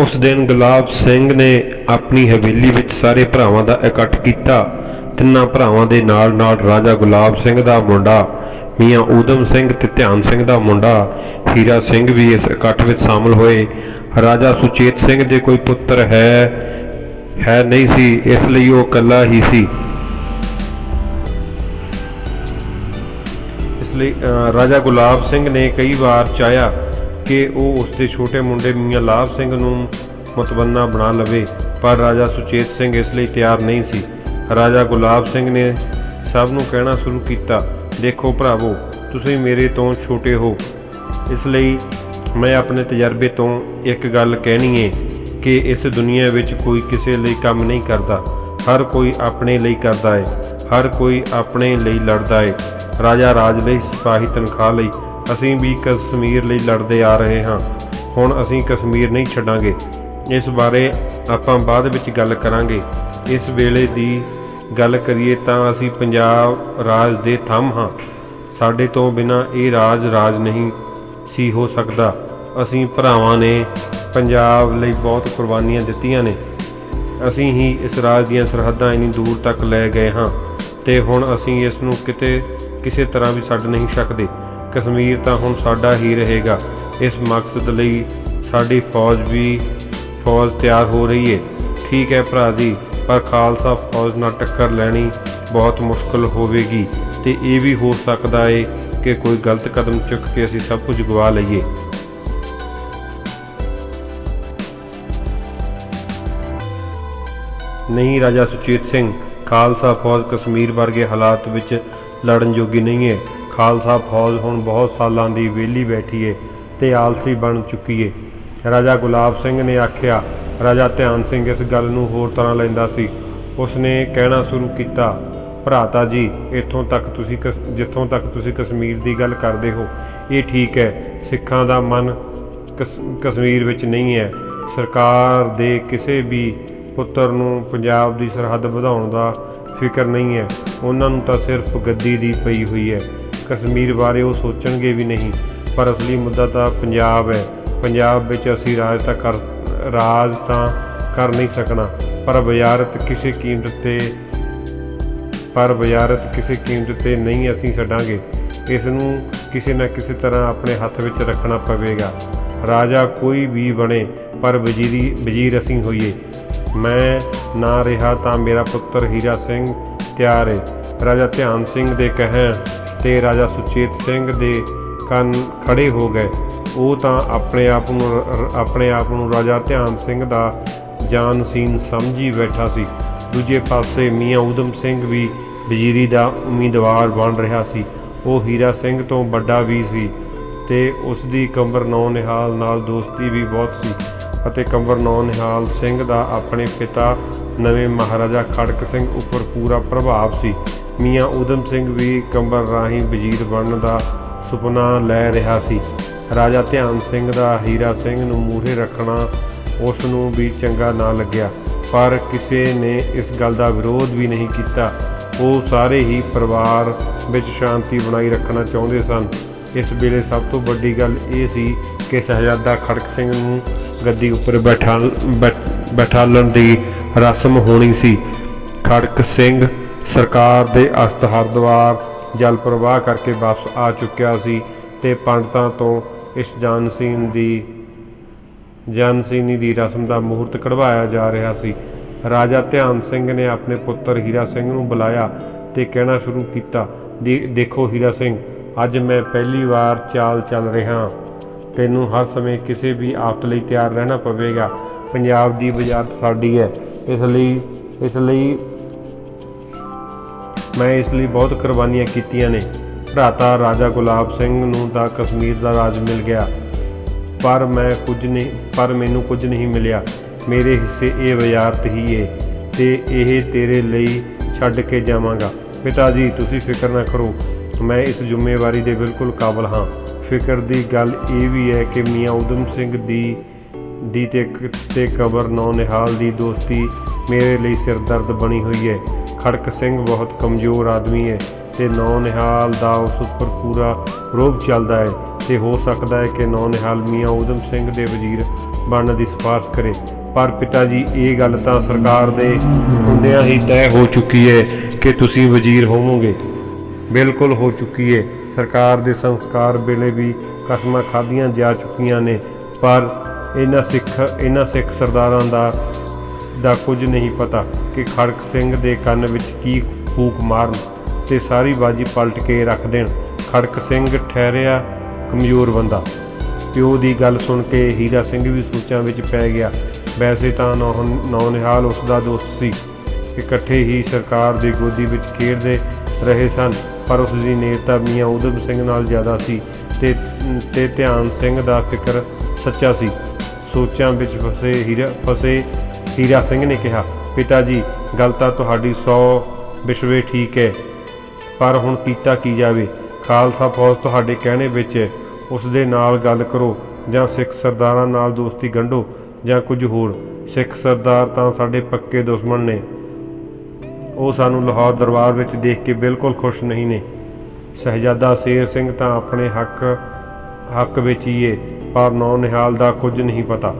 उस दिन गुलाब सिंह ने अपनी हवेली विच सारे भरावां दा इकट्ठ कीता। तिन्नां भरावां दे नाल नाल राजा गुलाब सिंह दा मुंडा मियाँ ऊधम सिंह ते ध्यान सिंह दा मुंडा हीरा सिंह भी इस इकट्ठ विच शामिल होए। राजा सुचेत सिंह दे कोई पुत्र है नहीं सी, इसलिए वो इकल्ला ही सी। इसलिए राजा गुलाब सिंह ने कई बार चाहया कि वो उसके छोटे मुंडे मियाँ लाभ सिंह नूं मुतबन्ना बना लवे, पर राजा सुचेत सिंह इसलिए तैयार नहीं सी। राजा गुलाब सिंह ने सब नूं कहना शुरू किया, देखो भरावो, तुसीं मेरे तो छोटे हो, इसलिए मैं अपने तजर्बे तो एक गल कहनी है कि इस दुनिया विच कोई किसी लई काम नहीं करता, हर कोई अपने लिए करता है, हर कोई अपने लिए लड़ता है। राजा राज लई, सिपाही तनख्वाह लई, असीं भी कश्मीर ਲਈ लड़ते आ रहे हाँ। ਹੁਣ ਅਸੀਂ कश्मीर नहीं छड्डांगे। इस बारे ਆਪਾਂ ਬਾਅਦ ਵਿੱਚ ਗੱਲ ਕਰਾਂਗੇ। इस ਵੇਲੇ ਦੀ ਗੱਲ ਕਰੀਏ ਤਾਂ ਅਸੀਂ ਪੰਜਾਬ ਰਾਜ ਦੇ ਥੰਮ ਹਾਂ। ਸਾਡੇ ਤੋਂ ਬਿਨਾਂ ਇਹ ਰਾਜ ਨਹੀਂ ਸੀ ਹੋ ਸਕਦਾ। ਅਸੀਂ ਭਰਾਵਾਂ ਨੇ ਪੰਜਾਬ ਲਈ ਬਹੁਤ ਕੁਰਬਾਨੀਆਂ ਦਿੱਤੀਆਂ ਨੇ। ਅਸੀਂ ਹੀ ਇਸ ਰਾਜ ਦੀਆਂ ਸਰਹੱਦਾਂ ਇੰਨੀ ਦੂਰ ਤੱਕ ਲੈ ਗਏ ਹਾਂ ਤੇ ਹੁਣ ਅਸੀਂ ਇਸ ਨੂੰ ਕਿਸੇ ਤਰ੍ਹਾਂ ਵੀ ਛੱਡ ਨਹੀਂ ਸਕਦੇ। कश्मीर तो हुण साडा ही रहेगा। इस मकसद लई साडी फौज तैयार हो रही है। ठीक है भरा जी, पर खालसा फौज नाल टक्कर लैनी बहुत मुश्किल होवेगी ते ये भी हो सकता है कि कोई गलत कदम चुक के असीं सब कुछ गवा लईए। नहीं राजा सुचेत सिंह, खालसा फौज कश्मीर वर्गे हालात विच लड़न जोगी नहीं है। खालसा फौज हुण बहुत सालों की वेली बैठी है ते आलसी बन चुकी है। राजा गुलाब सिंह ने आख्या। राजा ध्यान सिंह इस गल नूं होर तरह लैंदा सी। उसने कहना शुरू किया, भराता जी, जिथों तक तुसीं कश्मीर की गल करते हो ये ठीक है। सिखां दा मन कश्मीर विच नहीं है। सरकार दे किसी भी पुत्र नूं पंजाब की सरहद वधाउण दा फिक्र नहीं है। उन्हां नूं तां सिर्फ गद्दी दी पई हुई है। कश्मीर बारे वो सोचणगे भी नहीं, पर असली मुद्दा तो पंजाब है। पंजाब विच असीं राज तां कर नहीं सकना, पर वजारत किसी कीमत ते नहीं असीं छड्डांगे। इस नूं किसी न किसी तरह अपने हत्थ विच रखना पवेगा। राजा कोई भी बने, पर वजीर असीं होईए। मैं ना रहा तां मेरा पुत्र हीरा सिंह तैयार है। राजा ध्यान सिंह दे कहण ते राजा सुचेत सिंह दे ਕੰਨ खड़े हो गए। वो तो अपने आप नूं राजा ध्यान सिंह दा जानसीन समझी बैठा सी। दूजे पासे मियाँ ऊधम सिंह भी वजीरी दा उम्मीदवार बन रहा सी। वो हीरा सिंह तो बड़ा भी सी ते उसदी कंवर नौनिहाल नाल दोस्ती भी बहुत सी ਅਤੇ कंवर नौनिहाल सिंह दा अपने पिता नवे महाराजा खड़क सिंह उपर पूरा प्रभाव सी। मियाँ ऊधम सिंह भी कंवर राही वजीर बनने का सुपना लै रहा सी। राजा ध्यान सिंह दा हीरा सिंह नूं मूहरे रखना उस नूं भी चंगा ना लग्या, पर किसी ने इस गल का विरोध भी नहीं किया। वो सारे ही परिवार विच शांति बनाई रखना चाहुंदे सन। इस वेले सब तो वड्डी गल ये सी कि शहजादा खड़क सिंह नूं गद्दी उपर बैठालण दी रस्म होनी सी। खड़क सिंह सरकार दे अस्त हरद्वार जल प्रवाह करके वापस आ चुकिया सी ते पंडितां तो इस जानसीनी दी रस्म का मुहूर्त कढ़वाया जा रहा सी। राजा ध्यान सिंह ने अपने पुत्र हीरा सिंह नूं बुलाया ते कहना शुरू किया, देखो हीरा सिंह, अज मैं पहली बार चाल चल रहा। तैनूं हर समय किसी भी आफत लई तैयार रहना पवेगा। पंजाब की वजारत साडी है, इसलिए मैं इसलिए बहुत कुर्बानियां कीतियां ने। भराता राजा गुलाब सिंह नूं तां कश्मीर का राज मिल गया, पर मैनूं कुछ नहीं मिलिया। मेरे हिस्से ये वजारत ही है ते यह तेरे लिए छड्ड के जावांगा। पिता जी, तुसीं फिक्र ना करो, मैं इस जिम्मेवारी दे बिल्कुल काबल हाँ। फिक्र की गल ये भी है कि मियाँ ऊधम सिंह दी ते कंवर नौनिहाल दी दोस्ती मेरे लिए सिरदर्द बनी हुई है। खड़क सिंह बहुत कमज़ोर आदमी है ते नौनिहाल दा उस पर पूरा रोब चलता है ते हो सकता है कि नौनिहाल मियाँ ऊधम सिंह दे वजीर ਬਣਨ ਦੀ ਸਿਫਾਰਿਸ਼ ਕਰੇ। ਪਰ ਪਿਤਾ ਜੀ ਇਹ ਗੱਲ ਤਾਂ ਸਰਕਾਰ ਦੇ ਹੁੰਦਿਆਂ ਹੀ ਤੈਅ ਹੋ ਚੁੱਕੀ ਹੈ ਕਿ ਤੁਸੀਂ ਵਜ਼ੀਰ ਹੋਵੋਗੇ। ਬਿਲਕੁਲ ਹੋ ਚੁੱਕੀ ਹੈ। ਸਰਕਾਰ ਦੇ ਸੰਸਕਾਰ ਵੇਲੇ ਵੀ ਕਸਮਾਂ ਖਾਧੀਆਂ ਜਾ ਚੁੱਕੀਆਂ ਨੇ, ਪਰ ਇਹਨਾਂ ਸਿੱਖ ਸਰਦਾਰਾਂ ਦਾ ਕੁਝ ਨਹੀਂ ਪਤਾ ਕਿ ਖੜਕ ਸਿੰਘ ਦੇ ਕੰਨ ਵਿੱਚ ਕੀ ਫੂਕ ਮਾਰਨ ਤੇ ਸਾਰੀ ਬਾਜੀ ਪਲਟ ਕੇ ਰੱਖ ਦੇਣ। ਖੜਕ ਸਿੰਘ ਠਹਿਰਿਆ ਕਮਜ਼ੋਰ ਬੰਦਾ। ਪਿਓ ਦੀ ਗੱਲ ਸੁਣ ਕੇ ਹੀਰਾ ਸਿੰਘ ਵੀ ਸੋਚਾਂ ਵਿੱਚ ਪੈ ਗਿਆ। ਵੈਸੇ ਤਾਂ ਨੌਨਿਹਾਲ ਉਸ ਦਾ ਦੋਸਤ ਸੀ, ਇਕੱਠੇ ਹੀ ਸਰਕਾਰ ਦੀ ਗੋਦੀ ਵਿੱਚ ਖੇਡਦੇ ਰਹੇ ਸਨ, ਪਰ ਉਸ ਦੀ ਨੇੜਤਾ ਮੀਆਂ ਊਧਮ ਸਿੰਘ ਨਾਲ ਜ਼ਿਆਦਾ ਸੀ ਤੇ ਧਿਆਨ ਸਿੰਘ ਦਾ ਫਿਕਰ ਸੱਚਾ ਸੀ। ਸੋਚਾਂ ਵਿੱਚ ਫਸੇ ਹੀਰਾ ਸਿੰਘ ਨੇ ਕਿਹਾ, ਪਿਤਾ ਜੀ ਗੱਲ ਤਾਂ ਤੁਹਾਡੀ 100 ਵਿਸ਼ਵੇ ਠੀਕ ਹੈ, ਪਰ ਹੁਣ ਕੀਤਾ ਕੀ ਜਾਵੇ। ਖਾਲਸਾ ਫੌਜ ਤੁਹਾਡੇ ਕਹਿਣੇ ਵਿੱਚ ਹੈ। ਉਸ ਦੇ ਨਾਲ ਗੱਲ ਕਰੋ ਜਾਂ ਸਿੱਖ ਸਰਦਾਰਾਂ ਨਾਲ ਦੋਸਤੀ ਗੰਢੋ ਜਾਂ ਕੁਝ ਹੋਰ। ਸਿੱਖ ਸਰਦਾਰ ਤਾਂ ਸਾਡੇ ਪੱਕੇ ਦੁਸ਼ਮਣ ਨੇ। ਉਹ ਸਾਨੂੰ ਲਾਹੌਰ ਦਰਬਾਰ ਵਿੱਚ ਦੇਖ ਕੇ ਬਿਲਕੁਲ ਖੁਸ਼ ਨਹੀਂ ਨੇ। ਸ਼ਹਿਜ਼ਾਦਾ ਸ਼ੇਰ ਸਿੰਘ ਤਾਂ ਆਪਣੇ ਹੱਕ ਵਿੱਚ ਹੀ ਏ, ਪਰ ਨੌਨਿਹਾਲ ਦਾ ਕੁਝ ਨਹੀਂ ਪਤਾ।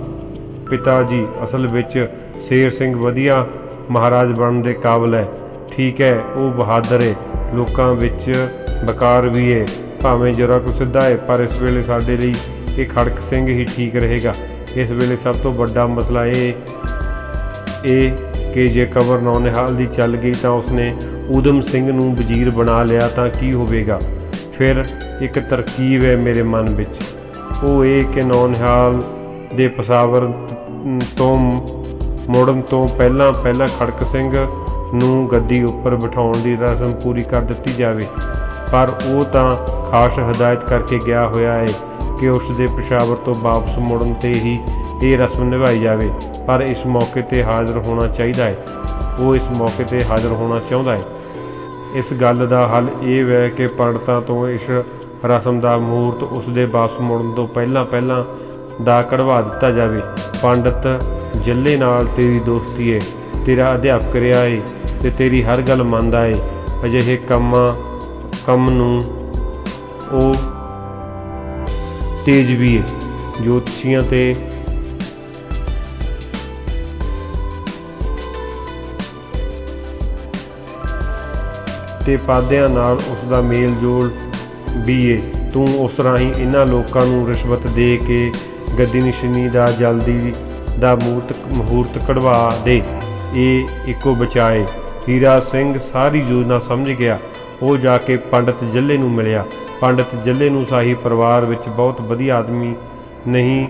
ਪਿਤਾ ਜੀ ਅਸਲ ਵਿੱਚ ਸ਼ੇਰ ਸਿੰਘ ਵਧੀਆ ਮਹਾਰਾਜ ਬਣਨ ਦੇ ਕਾਬਲ ਹੈ। ਠੀਕ ਹੈ, ਉਹ ਬਹਾਦਰ ਏ, ਲੋਕਾਂ ਵਿੱਚ ਵਕਾਰ ਵੀ ਏ, ਭਾਵੇਂ ਜਰਾ ਕੁ ਸਿੱਧਾ ਏ, ਪਰ ਇਸ ਵੇਲੇ ਸਾਡੇ ਲਈ ਇਹ ਖੜਕ ਸਿੰਘ ਹੀ ਠੀਕ ਰਹੇਗਾ। ਇਸ ਵੇਲੇ ਸਭ ਤੋਂ ਵੱਡਾ ਮਸਲਾ ਇਹ ਕਿ ਜੇ ਕਬਰ ਨੌਨਿਹਾਲ ਦੀ ਚੱਲ ਗਈ ਤਾਂ ਉਸਨੇ ਊਧਮ ਸਿੰਘ ਨੂੰ ਵਜ਼ੀਰ ਬਣਾ ਲਿਆ ਤਾਂ ਕੀ ਹੋਵੇਗਾ। ਫਿਰ ਇੱਕ ਤਰਕੀਬ ਹੈ ਮੇਰੇ ਮਨ ਵਿੱਚ, ਉਹ ਇਹ ਕਿ ਨੌਨਿਹਾਲ ਦੇ ਪਸਾਵਰ ਤੋਂ ਮੁੜਨ ਤੋਂ ਪਹਿਲਾਂ ਖੜਕ ਸਿੰਘ ਨੂੰ ਗੱਦੀ ਉੱਪਰ ਬਿਠਾਉਣ ਦੀ ਰਸਮ ਪੂਰੀ ਕਰ ਦਿੱਤੀ ਜਾਵੇ। ਪਰ ਉਹ ਤਾਂ ਖਾਸ ਹਦਾਇਤ ਕਰਕੇ ਗਿਆ ਹੋਇਆ ਹੈ ਕਿ ਉਸ ਦੇ ਪਸ਼ਾਵਰ ਤੋਂ ਵਾਪਸ ਮੁੜਨ 'ਤੇ ਹੀ ਇਹ ਰਸਮ ਨਿਭਾਈ ਜਾਵੇ, ਪਰ ਇਸ ਮੌਕੇ 'ਤੇ ਹਾਜ਼ਰ ਹੋਣਾ ਚਾਹੀਦਾ ਹੈ। ਉਹ ਇਸ ਮੌਕੇ 'ਤੇ ਹਾਜ਼ਰ ਹੋਣਾ ਚਾਹੁੰਦਾ ਹੈ। ਇਸ ਗੱਲ ਦਾ ਹੱਲ ਇਹ ਹੈ ਕਿ ਪੰਡਤਾਂ ਤੋਂ ਇਸ ਰਸਮ ਦਾ ਮਹੂਰਤ ਉਸ ਦੇ ਵਾਪਸ ਮੁੜਨ ਤੋਂ ਪਹਿਲਾਂ ਦਾ ਕਢਵਾ ਦਿੱਤਾ ਜਾਵੇ। ਪੰਡਤ ਜੱਲੇ ਨਾਲ ਤੇਰੀ ਦੋਸਤੀ ਹੈ, ਤੇਰਾ ਅਧਿਆਪਕ ਰਿਹਾ ਹੈ ਤੇ ਤੇਰੀ ਹਰ ਗੱਲ ਮੰਨਦਾ ਹੈ। ਅਜਿਹੇ ਕੰਮ ਨੂੰ ਉਹ ਤੇਜ ਵੀ ਹੈ। ਜੋਤਸ਼ੀਆਂ ਤੇ ਪਾਦਿਆਂ ਨਾਲ ਉਸ ਦਾ ਮੇਲ ਜੋਲ ਵੀ ਏ। ਤੂੰ ਉਸ ਰਾਹੀਂ ਇਹਨਾਂ ਲੋਕਾਂ ਨੂੰ ਰਿਸ਼ਵਤ ਦੇ ਕੇ ਗੱਦੀ ਨਿਸ਼ਾਨੀ ਦਾ ਜਲਦੀ ਦਾ ਮਹੂਰਤ ਕਢਵਾ ਦੇ। ਇਹ ਇੱਕੋ ਬਚਾਏ। ਹੀਰਾ ਸਿੰਘ ਸਾਰੀ ਯੋਜਨਾ ਸਮਝ ਗਿਆ। ਉਹ ਜਾ ਕੇ ਪੰਡਤ ਜੱਲੇ ਨੂੰ ਮਿਲਿਆ। ਪੰਡਤ ਜੱਲੇ ਨੂੰ ਸ਼ਾਹੀ ਪਰਿਵਾਰ ਵਿੱਚ ਬਹੁਤ ਵਧੀਆ ਆਦਮੀ ਨਹੀਂ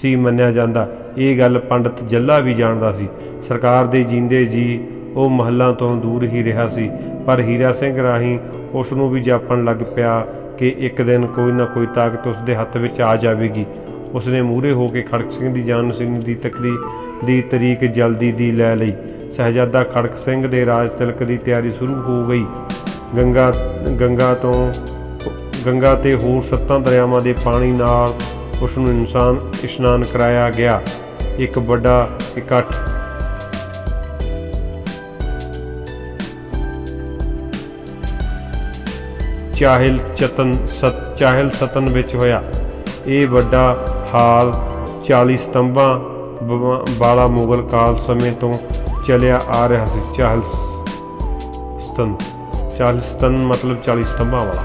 ਸੀ ਮੰਨਿਆ ਜਾਂਦਾ। ਇਹ ਗੱਲ ਪੰਡਤ ਜੱਲਾ ਵੀ ਜਾਣਦਾ ਸੀ। ਸਰਕਾਰ ਦੇ ਜੀਂਦੇ ਜੀ ਉਹ ਮਹੱਲਾਂ ਤੋਂ ਦੂਰ ਹੀ ਰਿਹਾ ਸੀ, ਪਰ ਹੀਰਾ ਸਿੰਘ ਰਾਹੀਂ ਉਸ ਨੂੰ ਵੀ ਜਾਪਣ ਲੱਗ ਪਿਆ ਕਿ ਇੱਕ ਦਿਨ ਕੋਈ ਨਾ ਕੋਈ ਤਾਕਤ ਉਸ ਦੇ ਹੱਥ ਵਿੱਚ ਆ ਜਾਵੇਗੀ। ਉਸਨੇ ਮੂਹਰੇ ਹੋ ਕੇ ਖੜਕ ਸਿੰਘ ਦੀ ਜਾਨਸ਼ੀਨੀ ਦੀ ਤਰੀਕ ਜਲਦੀ ਦੀ ਲੈ ਲਈ। ਸ਼ਹਿਜ਼ਾਦਾ ਖੜਕ ਸਿੰਘ ਦੇ ਰਾਜ ਤਿਲਕ ਦੀ ਤਿਆਰੀ ਸ਼ੁਰੂ ਹੋ ਗਈ। ਗੰਗਾ ਤੇ ਹੋਰ 7 ਦਰਿਆਵਾਂ ਦੇ ਪਾਣੀ ਨਾਲ ਉਸ ਨੂੰ ਇਸ਼ਨਾਨ ਕਰਾਇਆ ਗਿਆ। ਇੱਕ ਵੱਡਾ ਇਕੱਠ ਚਾਹਿਲ ਸਤਨ ਵਿੱਚ ਹੋਇਆ। ਇਹ ਵੱਡਾ ਹਾਲ 40 ਸਤੰਭਾਂ ਵਾਲਾ ਮੁਗਲ ਕਾਲ ਸਮੇਂ ਤੋਂ ਚੱਲਿਆ ਆ ਰਿਹਾ ਸੀ। ਚਾਹਿਲ ਸਤਨ ਮਤਲਬ 40 ਸਤੰਭਾਂ ਵਾਲਾ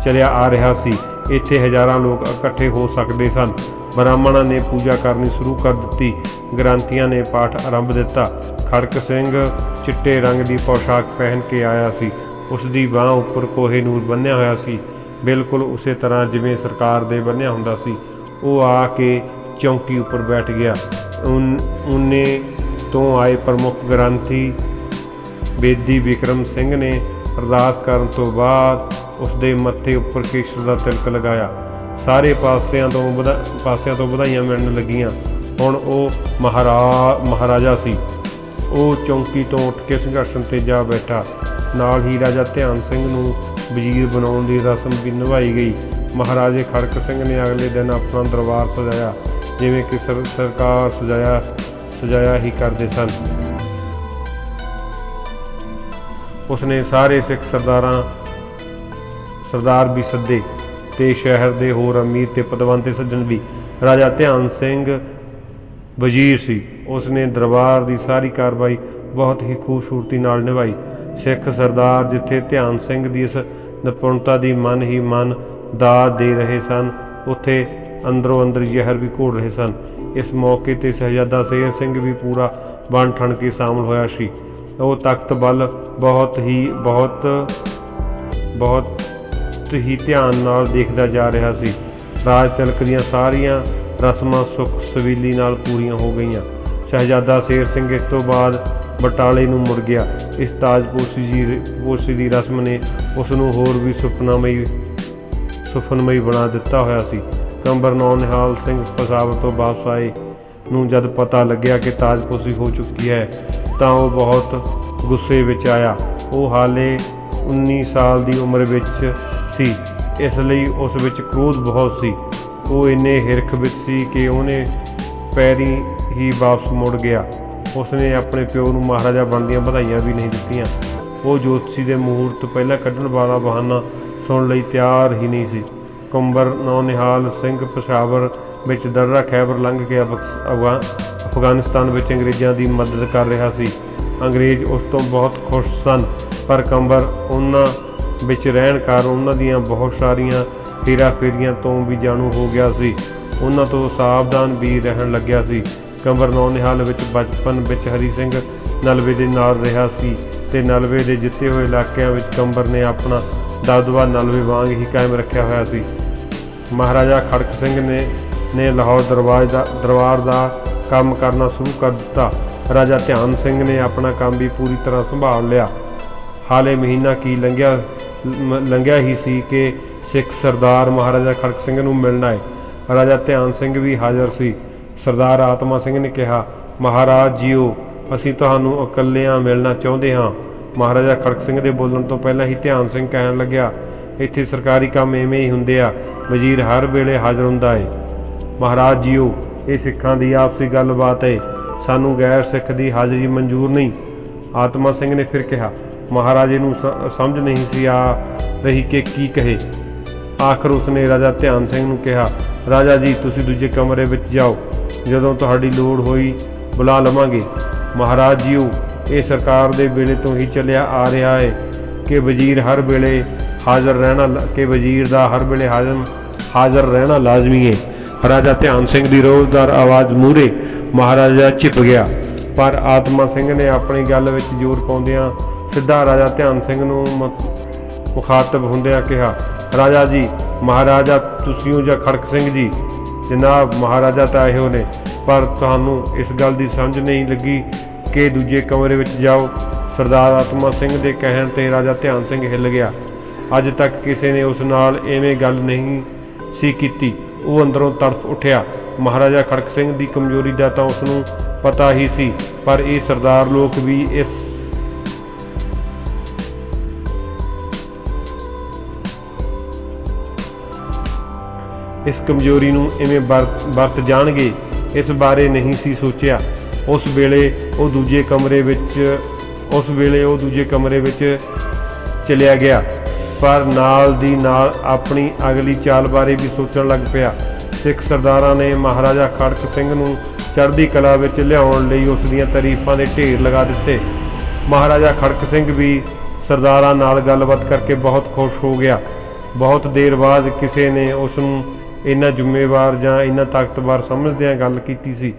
ਚੱਲਿਆ ਆ ਰਿਹਾ ਸੀ। ਇੱਥੇ ਹਜ਼ਾਰਾਂ ਲੋਕ ਇਕੱਠੇ ਹੋ ਸਕਦੇ ਸਨ। ਬ੍ਰਾਹਮਣਾਂ ਨੇ ਪੂਜਾ ਕਰਨੀ ਸ਼ੁਰੂ ਕਰ ਦਿੱਤੀ। ਗ੍ਰੰਥੀਆਂ ਨੇ ਪਾਠ ਆਰੰਭ ਦਿੱਤਾ। ਖੜਕ ਸਿੰਘ ਚਿੱਟੇ ਰੰਗ ਦੀ ਪੋਸ਼ਾਕ ਪਹਿਨ ਕੇ ਆਇਆ ਸੀ। ਉਸ ਦੀ ਬਾਂਹ ਉੱਪਰ ਕੋਹੇ-ਨੂਰ ਬੰਨ੍ਹਿਆ ਹੋਇਆ ਸੀ, ਬਿਲਕੁਲ ਉਸੇ ਤਰ੍ਹਾਂ ਜਿਵੇਂ ਸਰਕਾਰ ਦੇ ਬੰਨ੍ਹਿਆ ਹੁੰਦਾ ਸੀ। ਉਹ ਆ ਕੇ ਚੌਂਕੀ ਉੱਪਰ ਬੈਠ ਗਿਆ। ਉਹਨੇ ਤੋਂ ਆਏ ਪ੍ਰਮੁੱਖ ਗ੍ਰੰਥੀ ਬੇਦੀ ਵਿਕਰਮ ਸਿੰਘ ਨੇ ਅਰਦਾਸ ਕਰਨ ਤੋਂ ਬਾਅਦ ਉਸ ਦੇ ਮੱਥੇ ਉੱਪਰ ਕੇਸਰ ਦਾ ਤਿਲਕ ਲਗਾਇਆ। ਸਾਰੇ ਪਾਸਿਆਂ ਤੋਂ ਵਧਾਈਆਂ ਮਿਲਣ ਲੱਗੀਆਂ। ਹੁਣ ਉਹ ਮਹਾਰਾਜਾ ਸੀ। ਉਹ ਚੌਂਕੀ ਤੋਂ ਉੱਠ ਕੇ ਸਿੰਘਾਸਣ 'ਤੇ ਜਾ ਬੈਠਾ। ਨਾਲ ਹੀ ਰਾਜਾ ਧਿਆਨ ਸਿੰਘ ਨੂੰ ਵਜ਼ੀਰ ਬਣਾਉਣ ਦੀ ਰਸਮ ਵੀ ਨਿਭਾਈ ਗਈ। ਮਹਾਰਾਜੇ ਖੜਕ ਸਿੰਘ ਨੇ ਅਗਲੇ ਦਿਨ ਆਪਣਾ ਦਰਬਾਰ ਸਜਾਇਆ, ਜਿਵੇਂ ਕਿ ਸਰਕਾਰ ਸਜਾਇਆ ਹੀ ਕਰਦੇ ਸਨ। ਉਸਨੇ ਸਾਰੇ ਸਿੱਖ ਸਰਦਾਰ ਵੀ ਸੱਦੇ ਤੇ ਸ਼ਹਿਰ ਦੇ ਹੋਰ ਅਮੀਰ ਤੇ ਪਤਵੰਤੇ ਸੱਜਣ ਵੀ। ਰਾਜਾ ਧਿਆਨ ਸਿੰਘ ਵਜ਼ੀਰ ਸੀ। ਉਸਨੇ ਦਰਬਾਰ ਦੀ ਸਾਰੀ ਕਾਰਵਾਈ ਬਹੁਤ ਹੀ ਖੂਬਸੂਰਤੀ ਨਾਲ ਨਿਭਾਈ। ਸਿੱਖ ਸਰਦਾਰ ਜਿੱਥੇ ਧਿਆਨ ਸਿੰਘ ਦੀ ਇਸ ਨਿਪੁੰਨਤਾ ਦੀ ਮਨ ਹੀ ਮਨ ਦਾਦ ਦੇ ਰਹੇ ਸਨ, ਉੱਥੇ ਅੰਦਰੋਂ ਅੰਦਰ ਜ਼ਹਿਰ ਵੀ ਘੋਲ ਰਹੇ ਸਨ। ਇਸ ਮੌਕੇ 'ਤੇ ਸ਼ਹਿਜ਼ਾਦਾ ਸ਼ੇਰ ਸਿੰਘ ਵੀ ਪੂਰਾ ਬਣ ਠਣ ਕੇ ਸ਼ਾਮਲ ਹੋਇਆ ਸੀ। ਉਹ ਤਖਤ ਵੱਲ ਬਹੁਤ ਹੀ ਧਿਆਨ ਨਾਲ ਦੇਖਦਾ ਜਾ ਰਿਹਾ ਸੀ। ਰਾਜ ਤਿਲਕ ਦੀਆਂ ਸਾਰੀਆਂ ਰਸਮਾਂ ਸੁੱਖ ਸਵੀਲੀ ਨਾਲ ਪੂਰੀਆਂ ਹੋ ਗਈਆਂ। ਸ਼ਹਿਜ਼ਾਦਾ ਸ਼ੇਰ ਸਿੰਘ ਇਸ ਤੋਂ ਬਾਅਦ ਬਟਾਲੇ ਨੂੰ ਮੁੜ ਗਿਆ। ਇਸ ਤਾਜਪੋਸ਼ੀ ਦੀ ਰਸਮ ਨੇ ਉਸ ਨੂੰ ਹੋਰ ਵੀ ਸੁਫਨਮਈ ਬਣਾ ਦਿੱਤਾ ਹੋਇਆ ਸੀ। ਕੰਬਰ ਨੌਨਿਹਾਲ ਸਿੰਘ ਪਸ਼ਾਵਰ ਤੋਂ ਵਾਪਸ ਆਏ ਨੂੰ ਜਦ ਪਤਾ ਲੱਗਿਆ ਕਿ ਤਾਜਪੋਸ਼ੀ ਹੋ ਚੁੱਕੀ ਹੈ ਤਾਂ ਉਹ ਬਹੁਤ ਗੁੱਸੇ ਵਿੱਚ ਆਇਆ। ਉਹ ਹਾਲੇ 19 ਸਾਲ ਦੀ ਉਮਰ ਵਿੱਚ ਸੀ, ਇਸ ਲਈ ਉਸ ਵਿੱਚ ਕ੍ਰੋਧ ਬਹੁਤ ਸੀ। ਉਹ ਇੰਨੇ ਹਿਰਖ ਵਿੱਚ ਸੀ ਕਿ ਉਹਨੇ ਪੈਰੀਂ ਹੀ ਵਾਪਸ ਮੁੜ ਗਿਆ। ਉਸਨੇ ਆਪਣੇ ਪਿਓ ਨੂੰ ਮਹਾਰਾਜਾ ਬਣਨ ਦੀਆਂ ਵਧਾਈਆਂ ਵੀ ਨਹੀਂ ਦਿੱਤੀਆਂ। ਉਹ ਜੋਤਸ਼ੀ ਦੇ ਮੂਹਰਤ ਪਹਿਲਾਂ ਕੱਢਣ ਵਾਲਾ ਬਹਾਨਾ ਸੁਣਨ ਲਈ ਤਿਆਰ ਹੀ ਨਹੀਂ ਸੀ। ਕੰਬਰ ਨੌਨਿਹਾਲ ਸਿੰਘ ਪਸ਼ਾਵਰ ਵਿੱਚ ਦਰਰਾ ਖੈਬਰ ਲੰਘ ਕੇ ਅਫਗਾਨਿਸਤਾਨ ਵਿੱਚ ਅੰਗਰੇਜ਼ਾਂ ਦੀ ਮਦਦ ਕਰ ਰਿਹਾ ਸੀ। ਅੰਗਰੇਜ਼ ਉਸ ਤੋਂ ਬਹੁਤ ਖੁਸ਼ ਸਨ, ਪਰ ਕੰਬਰ ਉਹਨਾਂ ਵਿੱਚ ਰਹਿਣ ਕਾਰਨ ਉਹਨਾਂ ਦੀਆਂ ਬਹੁਤ ਸਾਰੀਆਂ ਹੇਰਾਫੇਰੀਆਂ ਤੋਂ ਵੀ ਜਾਣੂ ਹੋ ਗਿਆ ਸੀ। ਉਹਨਾਂ ਤੋਂ ਸਾਵਧਾਨ ਵੀ ਰਹਿਣ ਲੱਗਿਆ ਸੀ। ਕੰਬਰ ਨੌਨਿਹਾਲ ਵਿੱਚ ਬਚਪਨ ਵਿੱਚ ਹਰੀ ਸਿੰਘ ਨਲਵੇ ਦੇ ਨਾਲ ਰਿਹਾ ਸੀ ਤੇ ਨਲਵੇ ਦੇ ਜਿੱਤੇ ਹੋਏ ਇਲਾਕਿਆਂ ਵਿੱਚ ਕੰਬਰ ਨੇ ਆਪਣਾ ਦਬਦਬਾ ਨਲਵੇ ਵਾਂਗ ਹੀ ਕਾਇਮ ਰੱਖਿਆ ਹੋਇਆ ਸੀ। ਮਹਾਰਾਜਾ ਖੜਕ ਸਿੰਘ ਨੇ ਲਾਹੌਰ ਦਰਬਾਰ ਦਾ ਕੰਮ ਕਰਨਾ ਸ਼ੁਰੂ ਕਰ ਦਿੱਤਾ। ਰਾਜਾ ਧਿਆਨ ਸਿੰਘ ਨੇ ਆਪਣਾ ਕੰਮ ਵੀ ਪੂਰੀ ਤਰ੍ਹਾਂ ਸੰਭਾਲ ਲਿਆ। ਹਾਲੇ ਮਹੀਨਾ ਕੀ ਲੰਘਿਆ ਹੀ ਸੀ ਕਿ ਸਿੱਖ ਸਰਦਾਰ ਮਹਾਰਾਜਾ ਖੜਕ ਸਿੰਘ ਨੂੰ ਮਿਲਣ ਆਏ। ਰਾਜਾ ਧਿਆਨ ਸਿੰਘ ਵੀ ਹਾਜ਼ਰ ਸੀ। ਸਰਦਾਰ ਆਤਮਾ ਸਿੰਘ ਨੇ ਕਿਹਾ, ਮਹਾਰਾਜ ਜੀਓ, ਅਸੀਂ ਤੁਹਾਨੂੰ ਇਕੱਲਿਆਂ ਮਿਲਣਾ ਚਾਹੁੰਦੇ ਹਾਂ। ਮਹਾਰਾਜਾ ਖੜਕ ਸਿੰਘ ਦੇ ਬੋਲਣ ਤੋਂ ਪਹਿਲਾਂ ਹੀ ਧਿਆਨ ਸਿੰਘ ਕਹਿਣ ਲੱਗਿਆ, ਇੱਥੇ ਸਰਕਾਰੀ ਕੰਮ ਐਵੇਂ ਹੀ ਹੁੰਦੇ ਆ, ਵਜ਼ੀਰ ਹਰ ਵੇਲੇ ਹਾਜ਼ਰ ਹੁੰਦਾ ਏ। ਮਹਾਰਾਜ ਜੀਓ, ਇਹ ਸਿੱਖਾਂ ਦੀ ਆਪਸੀ ਗੱਲਬਾਤ ਏ, ਸਾਨੂੰ ਗੈਰ ਸਿੱਖ ਦੀ ਹਾਜ਼ਰੀ ਮਨਜ਼ੂਰ ਨਹੀਂ। ਆਤਮਾ ਸਿੰਘ ਨੇ ਫਿਰ ਕਿਹਾ, ਮਹਾਰਾਜੇ ਨੂੰ ਸਮਝ ਨਹੀਂ ਸੀ ਆ ਰਹੀ ਕਿ ਕੀ ਕਹੇ। ਆਖਰ ਉਸਨੇ ਰਾਜਾ ਧਿਆਨ ਸਿੰਘ ਨੂੰ ਕਿਹਾ, ਰਾਜਾ ਜੀ, ਤੁਸੀਂ ਦੂਜੇ ਕਮਰੇ ਵਿੱਚ ਜਾਓ, ਜਦੋਂ ਤੁਹਾਡੀ ਲੋੜ ਹੋਈ ਬੁਲਾ ਲਵਾਂਗੇ। ਮਹਾਰਾਜ ਜੀਓ, ਇਹ ਸਰਕਾਰ ਦੇ ਵੇਲੇ ਤੋਂ ਹੀ ਚੱਲਿਆ ਆ ਰਿਹਾ ਹੈ ਕਿ ਵਜ਼ੀਰ ਦਾ ਹਰ ਵੇਲੇ ਹਾਜ਼ਰ ਰਹਿਣਾ ਲਾਜ਼ਮੀ ਹੈ। ਰਾਜਾ ਧਿਆਨ ਸਿੰਘ ਦੀ ਰੋਜ਼ਦਾਰ ਆਵਾਜ਼ ਮੂਹਰੇ ਮਹਾਰਾਜਾ ਝਿਪ ਗਿਆ, ਪਰ ਆਤਮਾ ਸਿੰਘ ਨੇ ਆਪਣੀ ਗੱਲ ਵਿੱਚ ਜ਼ੋਰ ਪਾਉਂਦਿਆਂ ਸਿੱਧਾ ਰਾਜਾ ਧਿਆਨ ਸਿੰਘ ਨੂੰ ਮੁਖਾਤਬ ਹੁੰਦਿਆਂ ਕਿਹਾ, ਰਾਜਾ ਜੀ, ਮਹਾਰਾਜਾ ਤੁਸੀਂ ਹੋ ਜਾਂ ਖੜਕ ਸਿੰਘ ਜੀ? ਜਨਾਬ, ਮਹਾਰਾਜਾ ਤਾਂ ਇਹੋ ਨੇ, ਪਰ ਤੁਹਾਨੂੰ ਇਸ ਗੱਲ ਦੀ ਸਮਝ ਨਹੀਂ ਲੱਗੀ ਕਿ ਦੂਜੇ ਕਮਰੇ ਵਿੱਚ ਜਾਓ। ਸਰਦਾਰ ਆਤਮਾ ਸਿੰਘ ਦੇ ਕਹਿਣ 'ਤੇ ਰਾਜਾ ਧਿਆਨ ਸਿੰਘ ਹਿੱਲ ਗਿਆ। ਅੱਜ ਤੱਕ ਕਿਸੇ ਨੇ ਉਸ ਨਾਲ ਐਵੇਂ ਗੱਲ ਨਹੀਂ ਸੀ ਕੀਤੀ। ਉਹ ਅੰਦਰੋਂ ਤੜਫ ਉੱਠਿਆ। ਮਹਾਰਾਜਾ ਖੜਕ ਸਿੰਘ ਦੀ ਕਮਜ਼ੋਰੀ ਦਾ ਤਾਂ ਉਸ ਨੂੰ ਪਤਾ ਹੀ ਸੀ, ਪਰ ਇਹ ਸਰਦਾਰ ਲੋਕ ਵੀ ਇਸ ਕਮਜ਼ੋਰੀ ਨੂੰ ਐਵੇਂ ਵਰਤ ਜਾਣਗੇ, ਇਸ ਬਾਰੇ ਨਹੀਂ ਸੀ ਸੋਚਿਆ। ਉਸ ਵੇਲੇ ਉਹ ਦੂਜੇ ਕਮਰੇ ਵਿੱਚ ਚਲਿਆ ਗਿਆ, ਪਰ ਨਾਲ ਦੀ ਨਾਲ ਆਪਣੀ ਅਗਲੀ ਚਾਲ ਬਾਰੇ ਵੀ ਸੋਚਣ ਲੱਗ ਪਿਆ। ਸਿੱਖ ਸਰਦਾਰਾਂ ਨੇ ਮਹਾਰਾਜਾ ਖੜਕ ਸਿੰਘ ਨੂੰ ਚੜ੍ਹਦੀ ਕਲਾ ਵਿੱਚ ਲਿਆਉਣ ਲਈ ਉਸ ਦੀਆਂ ਤਾਰੀਫਾਂ ਦੇ ਢੇਰ ਲਗਾ ਦਿੱਤੇ। ਮਹਾਰਾਜਾ ਖੜਕ ਸਿੰਘ ਵੀ ਸਰਦਾਰਾਂ ਨਾਲ ਗੱਲਬਾਤ ਕਰਕੇ ਬਹੁਤ ਖੁਸ਼ ਹੋ ਗਿਆ। ਬਹੁਤ ਦੇਰ ਬਾਅਦ ਕਿਸੇ ਨੇ ਉਸ ਨੂੰ ਇੰਨਾ ਜ਼ਿੰਮੇਵਾਰ ਜਾਂ ਇੰਨਾ ਤਾਕਤਵਰ ਸਮਝਦਿਆਂ ਗੱਲ ਕੀਤੀ ਸੀ।